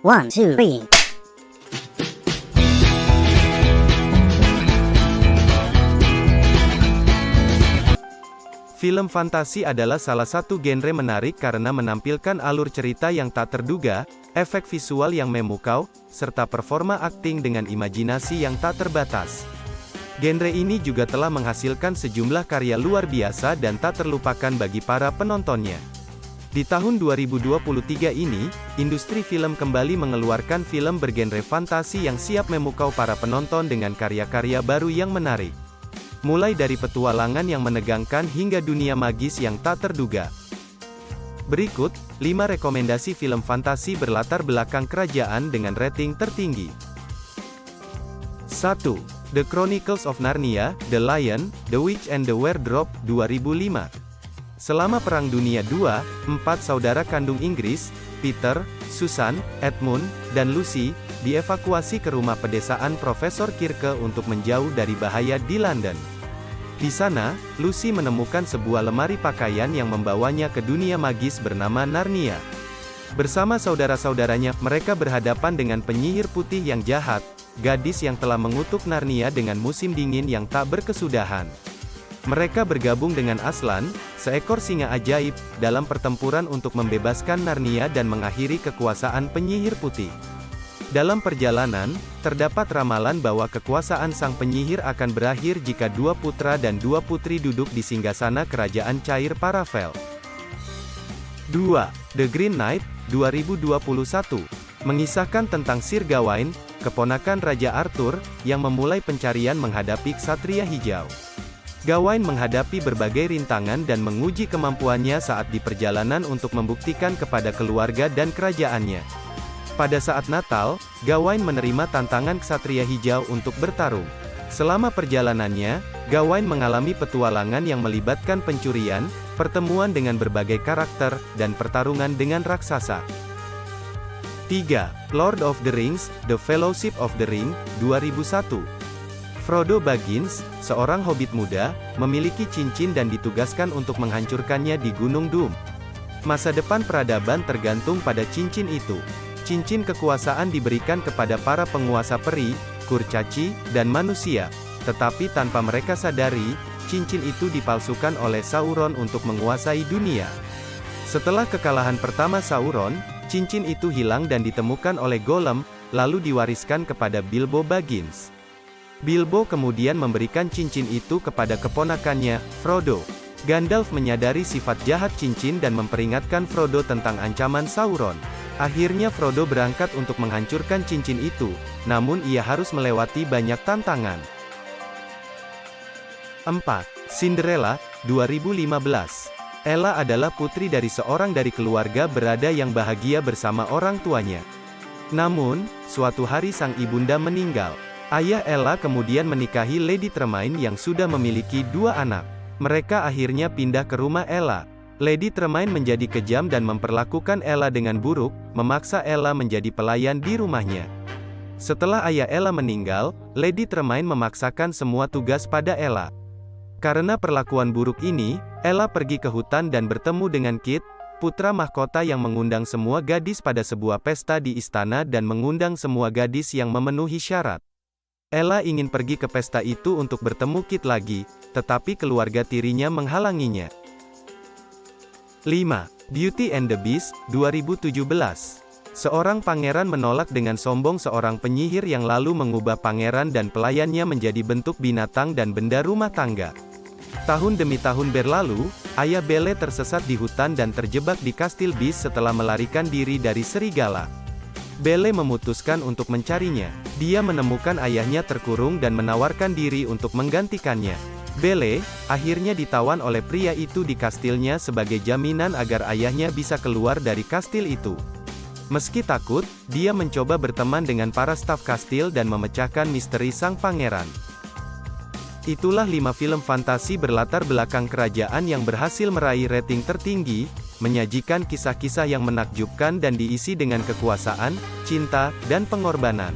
One, two, three. Film fantasi adalah salah satu genre menarik karena menampilkan alur cerita yang tak terduga, efek visual yang memukau, serta performa akting dengan imajinasi yang tak terbatas. Genre ini juga telah menghasilkan sejumlah karya luar biasa dan tak terlupakan bagi para penontonnya. Di tahun 2023 ini, industri film kembali mengeluarkan film bergenre fantasi yang siap memukau para penonton dengan karya-karya baru yang menarik. Mulai dari petualangan yang menegangkan hingga dunia magis yang tak terduga. Berikut, 5 rekomendasi film fantasi berlatar belakang kerajaan dengan rating tertinggi. 1. The Chronicles of Narnia, The Lion, The Witch and the Wardrobe, 2005. Selama Perang Dunia II, 4 saudara kandung Inggris, Peter, Susan, Edmund, dan Lucy, dievakuasi ke rumah pedesaan Profesor Kirke untuk menjauh dari bahaya di London. Di sana, Lucy menemukan sebuah lemari pakaian yang membawanya ke dunia magis bernama Narnia. Bersama saudara-saudaranya, mereka berhadapan dengan penyihir putih yang jahat, gadis yang telah mengutuk Narnia dengan musim dingin yang tak berkesudahan. Mereka bergabung dengan Aslan, seekor singa ajaib, dalam pertempuran untuk membebaskan Narnia dan mengakhiri kekuasaan penyihir putih. Dalam perjalanan, terdapat ramalan bahwa kekuasaan sang penyihir akan berakhir jika 2 putra dan 2 putri duduk di singgasana kerajaan cair Paravel. 2. The Green Knight, 2021. Mengisahkan tentang Sir Gawain, keponakan Raja Arthur, yang memulai pencarian menghadapi Ksatria Hijau. Gawain menghadapi berbagai rintangan dan menguji kemampuannya saat di perjalanan untuk membuktikan kepada keluarga dan kerajaannya. Pada saat Natal, Gawain menerima tantangan Ksatria Hijau untuk bertarung. Selama perjalanannya, Gawain mengalami petualangan yang melibatkan pencurian, pertemuan dengan berbagai karakter, dan pertarungan dengan raksasa. 3. Lord of the Rings, The Fellowship of the Ring, 2001. Frodo Baggins, seorang hobbit muda, memiliki cincin dan ditugaskan untuk menghancurkannya di Gunung Doom. Masa depan peradaban tergantung pada cincin itu. Cincin kekuasaan diberikan kepada para penguasa peri, kurcaci, dan manusia. Tetapi tanpa mereka sadari, cincin itu dipalsukan oleh Sauron untuk menguasai dunia. Setelah kekalahan pertama Sauron, cincin itu hilang dan ditemukan oleh Gollum, lalu diwariskan kepada Bilbo Baggins. Bilbo kemudian memberikan cincin itu kepada keponakannya, Frodo. Gandalf menyadari sifat jahat cincin dan memperingatkan Frodo tentang ancaman Sauron. Akhirnya Frodo berangkat untuk menghancurkan cincin itu, namun ia harus melewati banyak tantangan. 4. Cinderella, 2015. Ella adalah putri dari seorang dari keluarga berada yang bahagia bersama orang tuanya. Namun, suatu hari sang ibunda meninggal. Ayah Ella kemudian menikahi Lady Tremaine yang sudah memiliki 2 anak. Mereka akhirnya pindah ke rumah Ella. Lady Tremaine menjadi kejam dan memperlakukan Ella dengan buruk, memaksa Ella menjadi pelayan di rumahnya. Setelah ayah Ella meninggal, Lady Tremaine memaksakan semua tugas pada Ella. Karena perlakuan buruk ini, Ella pergi ke hutan dan bertemu dengan Kit, putra mahkota yang mengundang semua gadis pada sebuah pesta di istana dan mengundang semua gadis yang memenuhi syarat. Ella ingin pergi ke pesta itu untuk bertemu Kit lagi, tetapi keluarga tirinya menghalanginya. 5. Beauty and the Beast, 2017. Seorang pangeran menolak dengan sombong seorang penyihir yang lalu mengubah pangeran dan pelayannya menjadi bentuk binatang dan benda rumah tangga. Tahun demi tahun berlalu, ayah Belle tersesat di hutan dan terjebak di kastil Beast setelah melarikan diri dari serigala. Belle memutuskan untuk mencarinya. Dia menemukan ayahnya terkurung dan menawarkan diri untuk menggantikannya. Belle akhirnya ditawan oleh pria itu di kastilnya sebagai jaminan agar ayahnya bisa keluar dari kastil itu. Meski takut, dia mencoba berteman dengan para staf kastil dan memecahkan misteri sang pangeran. Itulah 5 film fantasi berlatar belakang kerajaan yang berhasil meraih rating tertinggi, menyajikan kisah-kisah yang menakjubkan dan diisi dengan kekuasaan, cinta, dan pengorbanan.